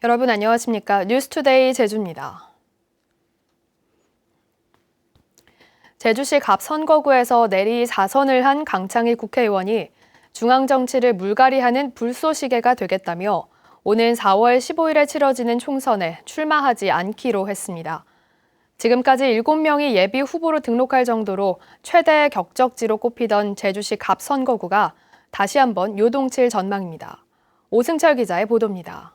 여러분 안녕하십니까? 뉴스투데이 제주입니다. 제주시 갑선거구에서 내리 4선을 한 강창희 국회의원이 중앙정치를 물갈이하는 불쏘시개가 되겠다며 오는 4월 15일에 치러지는 총선에 출마하지 않기로 했습니다. 지금까지 7명이 예비 후보로 등록할 정도로 최대 격적지로 꼽히던 제주시 갑선거구가 다시 한번 요동칠 전망입니다. 오승철 기자의 보도입니다.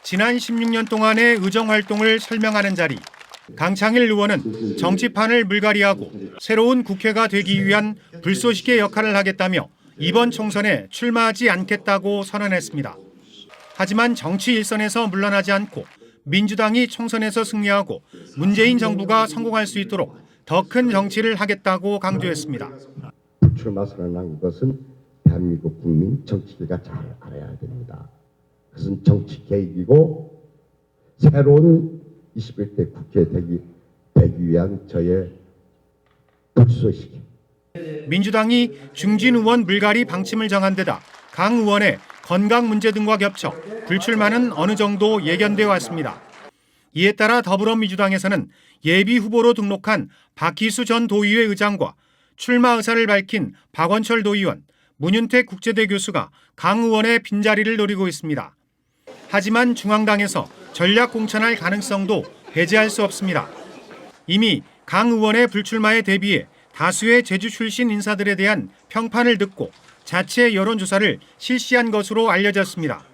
지난 16년 동안의 의정활동을 설명하는 자리, 강창일 의원은 정치판을 물갈이하고 새로운 국회가 되기 위한 불쏘시개 역할을 하겠다며 이번 총선에 출마하지 않겠다고 선언했습니다. 하지만 정치 일선에서 물러나지 않고 민주당이 총선에서 승리하고 문재인 정부가 성공할 수 있도록 더 큰 정치를 하겠다고 강조했습니다. 불출마 선언한 것은 대한민국 국민 정치계가 잘 알아야 됩니다. 그것은 정치 개혁이고 새로운 21대 국회 되기 위한 저의 불쏘시개. 민주당이 중진 의원 물갈이 방침을 정한 데다 강 의원의 건강 문제 등과 겹쳐 불출마는 어느 정도 예견되어 왔습니다. 이에 따라 더불어민주당에서는 예비 후보로 등록한 박희수 전 도의회 의장과 출마 의사를 밝힌 박원철 도의원, 문윤택 국제대 교수가 강 의원의 빈자리를 노리고 있습니다. 하지만 중앙당에서 전략 공천할 가능성도 배제할 수 없습니다. 이미 강 의원의 불출마에 대비해 다수의 제주 출신 인사들에 대한 평판을 듣고 자체 여론조사를 실시한 것으로 알려졌습니다.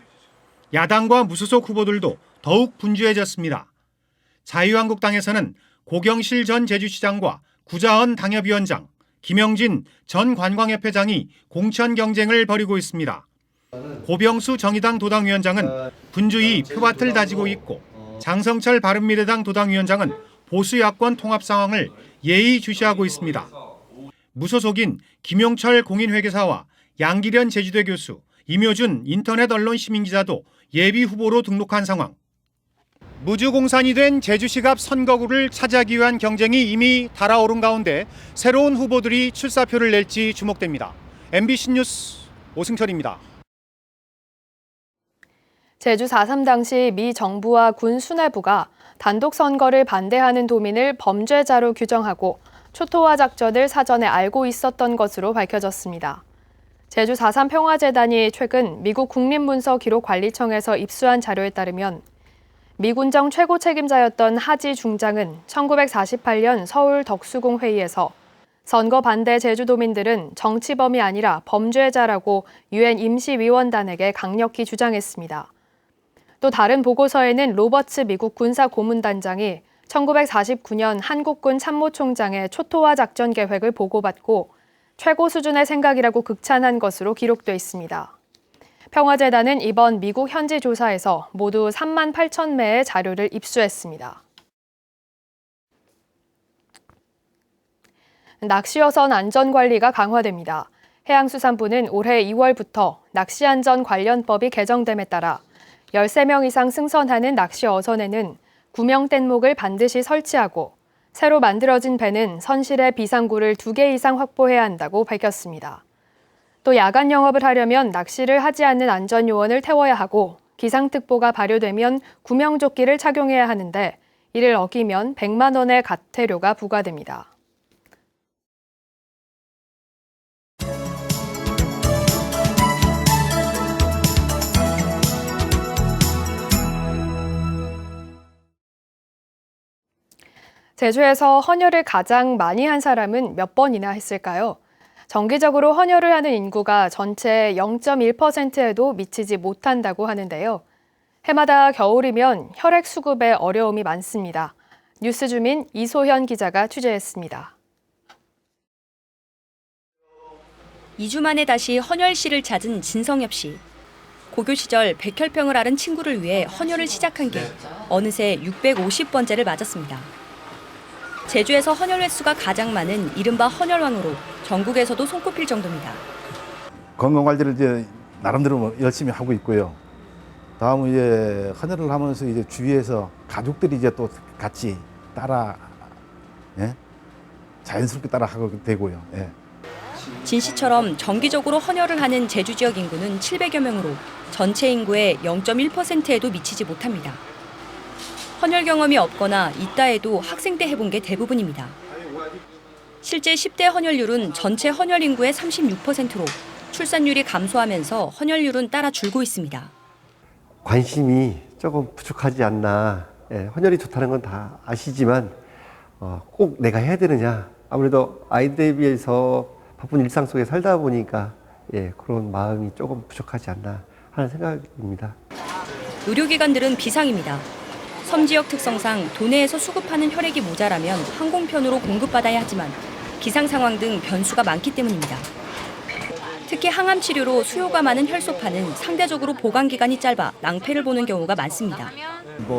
야당과 무소속 후보들도 더욱 분주해졌습니다. 자유한국당에서는 고경실 전 제주시장과 구자헌 당협위원장, 김영진 전 관광협회장이 공천 경쟁을 벌이고 있습니다. 고병수 정의당 도당위원장은 분주히 표밭을 다지고 있고 장성철 바른미래당 도당위원장은 보수 야권 통합 상황을 예의주시하고 있습니다. 무소속인 김용철 공인회계사와 양기련 제주대 교수, 임효준 인터넷 언론 시민기자도 예비 후보로 등록한 상황. 무주공산이 된 제주시 갑 선거구를 차지하기 위한 경쟁이 이미 달아오른 가운데 새로운 후보들이 출사표를 낼지 주목됩니다. MBC 뉴스 오승철입니다. 제주 4.3 당시 미 정부와 군 수뇌부가 단독 선거를 반대하는 도민을 범죄자로 규정하고 초토화 작전을 사전에 알고 있었던 것으로 밝혀졌습니다. 제주 4.3 평화재단이 최근 미국 국립문서기록관리청에서 입수한 자료에 따르면 미 군정 최고 책임자였던 하지 중장은 1948년 서울 덕수궁 회의에서 선거 반대 제주도민들은 정치범이 아니라 범죄자라고 유엔 임시위원단에게 강력히 주장했습니다. 또 다른 보고서에는 로버츠 미국 군사고문단장이 1949년 한국군 참모총장의 초토화 작전 계획을 보고받고 최고 수준의 생각이라고 극찬한 것으로 기록돼 있습니다. 평화재단은 이번 미국 현지 조사에서 모두 3만 8천 매의 자료를 입수했습니다. 낚시어선 안전관리가 강화됩니다. 해양수산부는 올해 2월부터 낚시안전 관련법이 개정됨에 따라 13명 이상 승선하는 낚시어선에는 구명 뗏목을 반드시 설치하고 새로 만들어진 배는 선실에 비상구를 2개 이상 확보해야 한다고 밝혔습니다. 또 야간 영업을 하려면 낚시를 하지 않는 안전요원을 태워야 하고 기상특보가 발효되면 구명조끼를 착용해야 하는데 이를 어기면 100만 원의 과태료가 부과됩니다. 제주에서 헌혈을 가장 많이 한 사람은 몇 번이나 했을까요? 정기적으로 헌혈을 하는 인구가 전체의 0.1%에도 미치지 못한다고 하는데요. 해마다 겨울이면 혈액 수급에 어려움이 많습니다. 뉴스주민 이소현 기자가 취재했습니다. 2주 만에 다시 헌혈실을 찾은 진성엽 씨. 고교 시절 백혈병을 앓은 친구를 위해 헌혈을 시작한 게 어느새 650번째를 맞았습니다. 제주에서 헌혈 횟수가 가장 많은 이른바 헌혈왕으로 전국에서도 손꼽힐 정도입니다. 건강 관리를 이제 나름대로 열심히 하고 있고요. 다음은 이제 헌혈을 하면서 이제 주위에서 가족들이 이제 또 같이 따라 자연스럽게 따라 하게 되고요. 진시처럼 정기적으로 헌혈을 하는 제주 지역 인구는 700여 명으로 전체 인구의 0.1%에도 미치지 못합니다. 헌혈 경험이 없거나 있다 해도 학생 때 해본 게 대부분입니다. 실제 10대 헌혈률은 전체 헌혈 인구의 36%로 출산율이 감소하면서 헌혈률은 따라 줄고 있습니다. 관심이 조금 부족하지 않나. 헌혈이 좋다는 건 다 아시지만 꼭 내가 해야 되느냐. 아무래도 아이들에 비해서 바쁜 일상 속에 살다 보니까 그런 마음이 조금 부족하지 않나 하는 생각입니다. 의료기관들은 비상입니다. 섬지역 특성상 도내에서 수급하는 혈액이 모자라면 항공편으로 공급받아야 하지만 기상 상황 등 변수가 많기 때문입니다. 특히 항암 치료로 수요가 많은 혈소판은 상대적으로 보관 기간이 짧아 낭패를 보는 경우가 많습니다.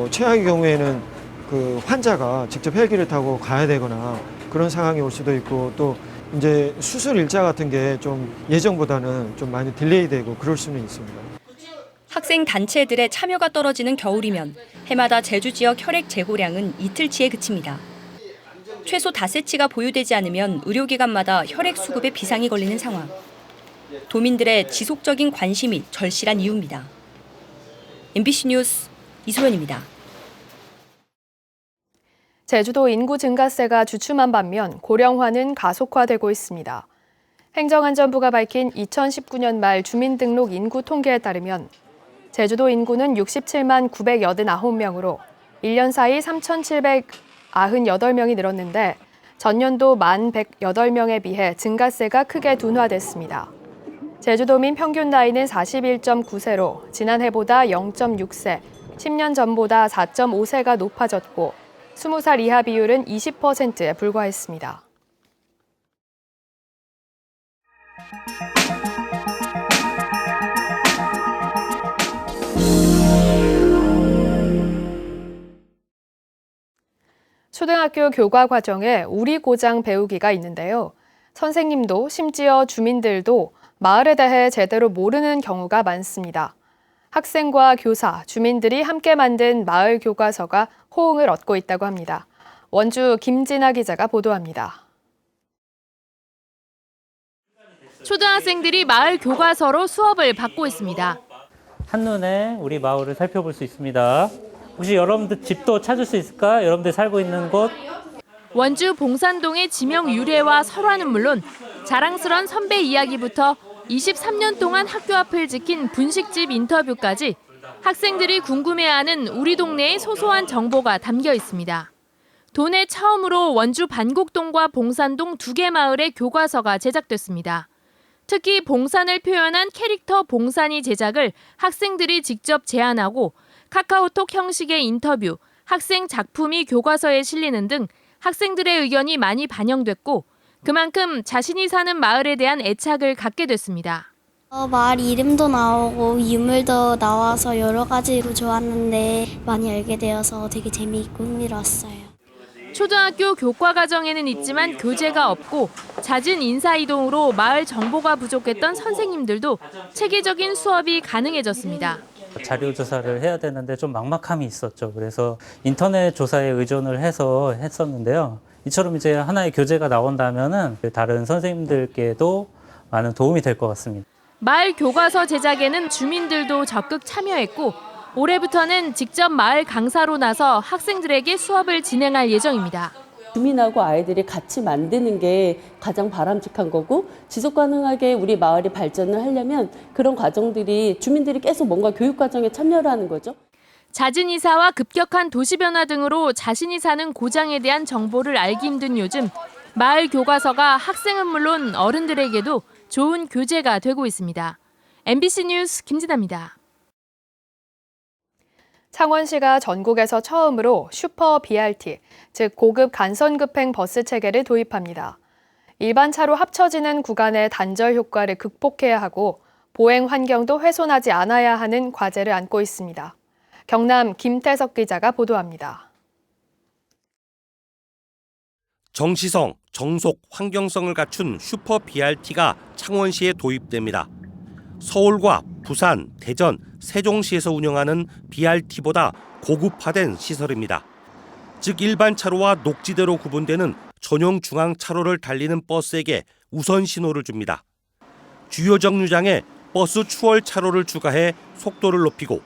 최악의 경우에는 그 환자가 직접 헬기를 타고 가야 되거나 그런 상황이 올 수도 있고, 또 이제 수술 일자 같은 게 좀 예정보다는 좀 많이 딜레이되고 그럴 수는 있습니다. 학생 단체들의 참여가 떨어지는 겨울이면 해마다 제주 지역 혈액 재고량은 이틀치에 그칩니다. 최소 닷새치가 보유되지 않으면 의료기관마다 혈액 수급에 비상이 걸리는 상황. 도민들의 지속적인 관심이 절실한 이유입니다. MBC 뉴스 이소연입니다. 제주도 인구 증가세가 주춤한 반면 고령화는 가속화되고 있습니다. 행정안전부가 밝힌 2019년 말 주민등록 인구 통계에 따르면 제주도 인구는 67만 989명으로 1년 사이 3,798명이 늘었는데 전년도 1,108명에 비해 증가세가 크게 둔화됐습니다. 제주도민 평균 나이는 41.9세로 지난해보다 0.6세, 10년 전보다 4.5세가 높아졌고 20살 이하 비율은 20%에 불과했습니다. 초등학교 교과 과정에 우리 고장 배우기가 있는데요. 선생님도 심지어 주민들도 마을에 대해 제대로 모르는 경우가 많습니다. 학생과 교사, 주민들이 함께 만든 마을 교과서가 호응을 얻고 있다고 합니다. 원주 김진아 기자가 보도합니다. 초등학생들이 마을 교과서로 수업을 받고 있습니다. 한눈에 우리 마을을 살펴볼 수 있습니다. 혹시 여러분들 집도 찾을 수 있을까? 여러분들 살고 있는 곳. 원주 봉산동의 지명 유래와 설화는 물론 자랑스런 선배 이야기부터 23년 동안 학교 앞을 지킨 분식집 인터뷰까지 학생들이 궁금해하는 우리 동네의 소소한 정보가 담겨 있습니다. 도내 처음으로 원주 반곡동과 봉산동 두 개 마을의 교과서가 제작됐습니다. 특히 봉산을 표현한 캐릭터 봉산이 제작을 학생들이 직접 제안하고 카카오톡 형식의 인터뷰, 학생 작품이 교과서에 실리는 등 학생들의 의견이 많이 반영됐고 그만큼 자신이 사는 마을에 대한 애착을 갖게 됐습니다. 마을 이름도 나오고 유물도 나와서 여러 가지로 좋았는데 많이 알게 되어서 되게 재미있고 흥미로웠어요. 초등학교 교과 과정에는 있지만 교재가 없고 잦은 인사이동으로 마을 정보가 부족했던 선생님들도 체계적인 수업이 가능해졌습니다. 자료 조사를 해야 되는데 좀 막막함이 있었죠. 그래서 인터넷 조사에 의존을 해서 했었는데요. 이처럼 이제 하나의 교재가 나온다면은 다른 선생님들께도 많은 도움이 될 것 같습니다. 마을 교과서 제작에는 주민들도 적극 참여했고 올해부터는 직접 마을 강사로 나서 학생들에게 수업을 진행할 예정입니다. 주민하고 아이들이 같이 만드는 게 가장 바람직한 거고 지속 가능하게 우리 마을이 발전을 하려면 그런 과정들이 주민들이 계속 뭔가 교육 과정에 참여를 하는 거죠. 잦은 이사와 급격한 도시 변화 등으로 자신이 사는 고장에 대한 정보를 알기 힘든 요즘 마을 교과서가 학생은 물론 어른들에게도 좋은 교재가 되고 있습니다. MBC 뉴스 김진아입니다. 창원시가 전국에서 처음으로 슈퍼 BRT, 즉 고급 간선급행 버스 체계를 도입합니다. 일반 차로 합쳐지는 구간의 단절 효과를 극복해야 하고 보행 환경도 훼손하지 않아야 하는 과제를 안고 있습니다. 경남 김태석 기자가 보도합니다. 정시성, 정속, 환경성을 갖춘 슈퍼 BRT가 창원시에 도입됩니다. 서울과 부산, 대전, 세종시에서 운영하는 BRT보다 고급화된 시설입니다. 즉 일반 차로와 녹지대로 구분되는 전용 중앙 차로를 달리는 버스에게 우선 신호를 줍니다. 주요 정류장에 버스 추월 차로를 추가해 속도를 높이고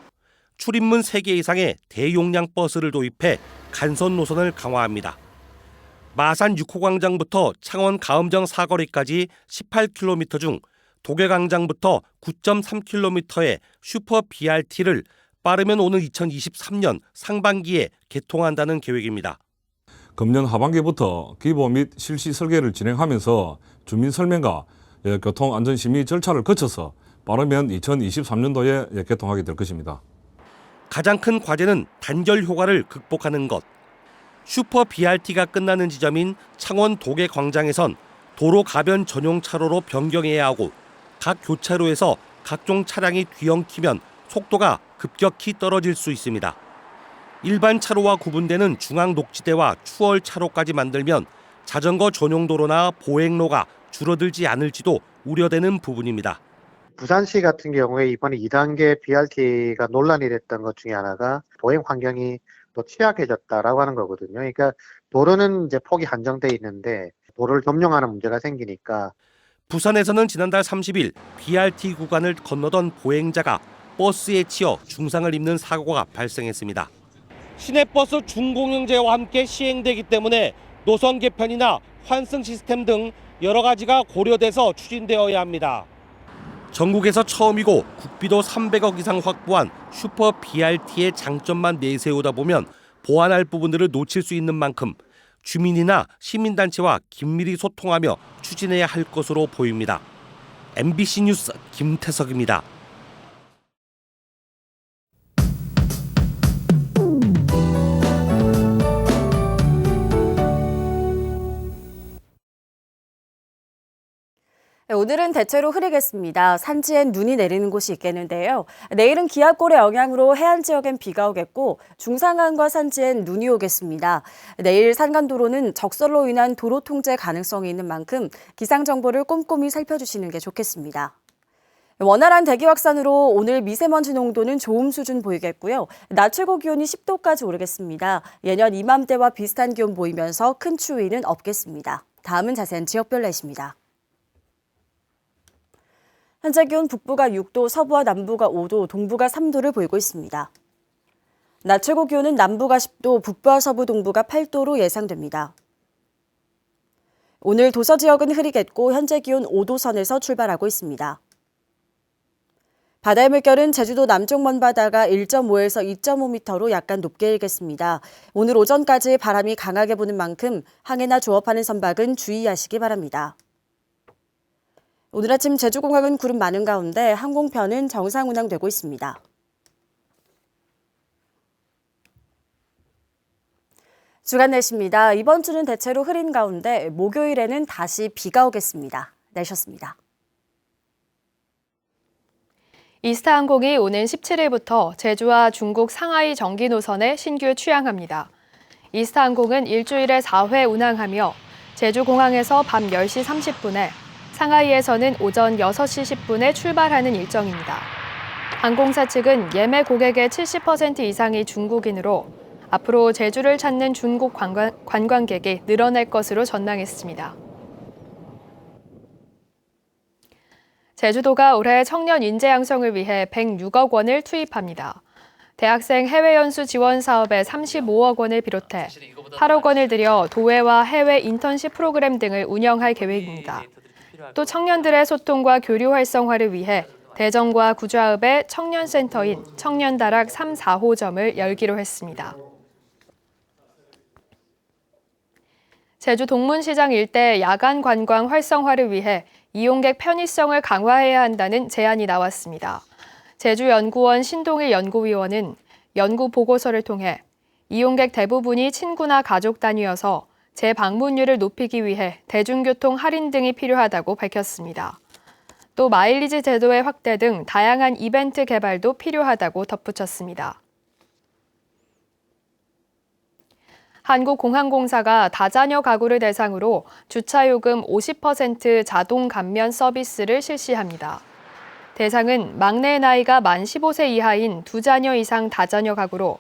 출입문 3개 이상의 대용량 버스를 도입해 간선 노선을 강화합니다. 마산 6호 광장부터 창원 가음정 사거리까지 18km 중 도계광장부터 9.3km의 슈퍼 BRT를 빠르면 오는 2023년 상반기에 개통한다는 계획입니다. 금년 하반기부터 기보 및 실시 설계를 진행하면서 주민 설명과 교통안전심의 절차를 거쳐서 빠르면 2023년도에 개통하게 될 것입니다. 가장 큰 과제는 단결 효과를 극복하는 것. 슈퍼 BRT가 끝나는 지점인 창원 도계광장에선 도로 가변 전용 차로로 변경해야 하고 각 교차로에서 각종 차량이 뒤엉키면 속도가 급격히 떨어질 수 있습니다. 일반 차로와 구분되는 중앙 녹지대와 추월 차로까지 만들면 자전거 전용 도로나 보행로가 줄어들지 않을지도 우려되는 부분입니다. 부산시 같은 경우에 이번에 2단계 BRT가 논란이 됐던 것 중에 하나가 보행 환경이 또 취약해졌다라고 하는 거거든요. 그러니까 도로는 이제 폭이 한정돼 있는데 도로를 점령하는 문제가 생기니까. 부산에서는 지난달 30일 BRT 구간을 건너던 보행자가 버스에 치여 중상을 입는 사고가 발생했습니다. 시내버스 준공영제와 함께 시행되기 때문에 노선 개편이나 환승 시스템 등 여러 가지가 고려돼서 추진되어야 합니다. 전국에서 처음이고 국비도 300억 이상 확보한 슈퍼 BRT의 장점만 내세우다 보면 보완할 부분들을 놓칠 수 있는 만큼 주민이나 시민단체와 긴밀히 소통하며 추진해야 할 것으로 보입니다. MBC 뉴스 김태석입니다. 오늘은 대체로 흐리겠습니다. 산지엔 눈이 내리는 곳이 있겠는데요. 내일은 기압골의 영향으로 해안 지역엔 비가 오겠고 중산간과 산지엔 눈이 오겠습니다. 내일 산간도로는 적설로 인한 도로 통제 가능성이 있는 만큼 기상정보를 꼼꼼히 살펴주시는 게 좋겠습니다. 원활한 대기 확산으로 오늘 미세먼지 농도는 좋음 수준 보이겠고요. 낮 최고 기온이 10도까지 오르겠습니다. 예년 이맘때와 비슷한 기온 보이면서 큰 추위는 없겠습니다. 다음은 자세한 지역별 날씨입니다. 현재 기온 북부가 6도, 서부와 남부가 5도, 동부가 3도를 보이고 있습니다. 낮 최고 기온은 남부가 10도, 북부와 서부 동부가 8도로 예상됩니다. 오늘 도서 지역은 흐리겠고 현재 기온 5도 선에서 출발하고 있습니다. 바다의 물결은 제주도 남쪽 먼바다가 1.5에서 2.5m로 약간 높게 일겠습니다. 오늘 오전까지 바람이 강하게 부는 만큼 항해나 조업하는 선박은 주의하시기 바랍니다. 오늘 아침 제주공항은 구름 많은 가운데 항공편은 정상 운항되고 있습니다. 주간 날씨입니다. 이번 주는 대체로 흐린 가운데 목요일에는 다시 비가 오겠습니다. 날씨였습니다. 이스타항공이 오는 17일부터 제주와 중국 상하이 정기 노선에 신규 취항합니다. 이스타항공은 일주일에 4회 운항하며 제주공항에서 밤 10시 30분에 상하이에서는 오전 6시 10분에 출발하는 일정입니다. 항공사 측은 예매 고객의 70% 이상이 중국인으로 앞으로 제주를 찾는 중국 관광객이 늘어날 것으로 전망했습니다. 제주도가 올해 청년 인재 양성을 위해 106억 원을 투입합니다. 대학생 해외 연수 지원 사업에 35억 원을 비롯해 8억 원을 들여 도외와 해외 인턴십 프로그램 등을 운영할 계획입니다. 또 청년들의 소통과 교류 활성화를 위해 대전과 구좌읍에 청년센터인 청년다락 3, 4호점을 열기로 했습니다. 제주 동문시장 일대 야간 관광 활성화를 위해 이용객 편의성을 강화해야 한다는 제안이 나왔습니다. 제주연구원 신동일 연구위원은 연구 보고서를 통해 이용객 대부분이 친구나 가족 단위여서 재방문율을 높이기 위해 대중교통 할인 등이 필요하다고 밝혔습니다. 또 마일리지 제도의 확대 등 다양한 이벤트 개발도 필요하다고 덧붙였습니다. 한국공항공사가 다자녀 가구를 대상으로 주차요금 50% 자동 감면 서비스를 실시합니다. 대상은 막내의 나이가 만 15세 이하인 2자녀 이상 다자녀 가구로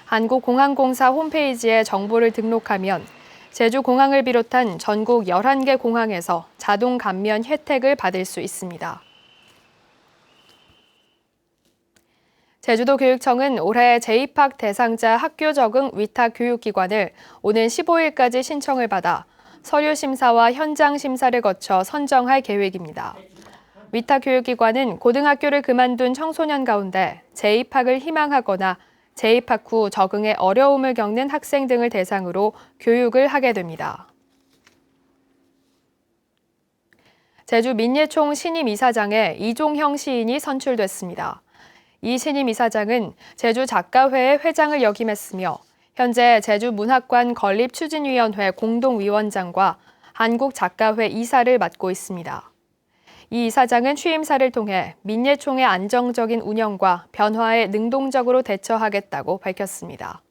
한국공항공사 홈페이지에 정보를 등록하면 제주공항을 비롯한 전국 11개 공항에서 자동 감면 혜택을 받을 수 있습니다. 제주도교육청은 올해 재입학 대상자 학교 적응 위탁 교육기관을 오는 15일까지 신청을 받아 서류 심사와 현장 심사를 거쳐 선정할 계획입니다. 위탁 교육기관은 고등학교를 그만둔 청소년 가운데 재입학을 희망하거나 재입학 후 적응에 어려움을 겪는 학생 등을 대상으로 교육을 하게 됩니다. 제주 민예총 신임 이사장에 이종형 시인이 선출됐습니다. 이 신임 이사장은 제주 작가회의 회장을 역임했으며 현재 제주문학관 건립추진위원회 공동위원장과 한국작가회 이사를 맡고 있습니다. 이 이사장은 취임사를 통해 민예총의 안정적인 운영과 변화에 능동적으로 대처하겠다고 밝혔습니다.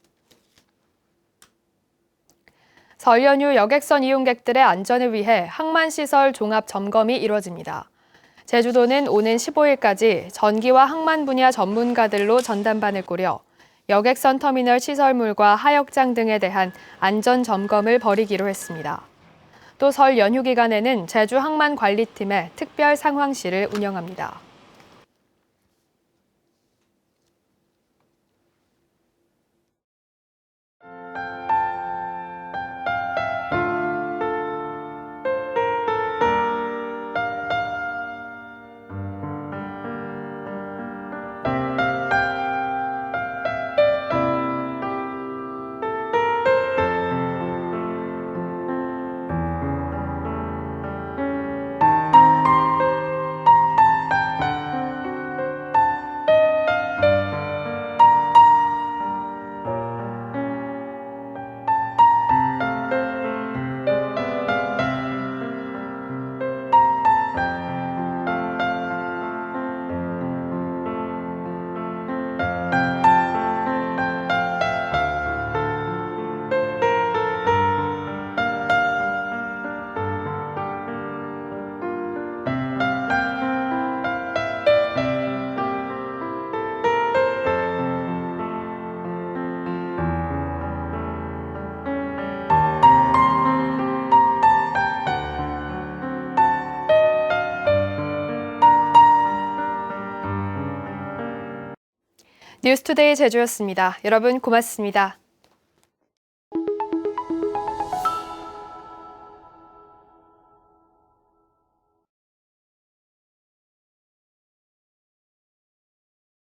설 연휴 여객선 이용객들의 안전을 위해 항만시설 종합 점검이 이뤄집니다. 제주도는 오는 15일까지 전기와 항만 분야 전문가들로 전담반을 꾸려 여객선 터미널 시설물과 하역장 등에 대한 안전 점검을 벌이기로 했습니다. 또 설 연휴 기간에는 제주 항만 관리팀의 특별 상황실을 운영합니다. 뉴스투데이 제주였습니다. 여러분 고맙습니다.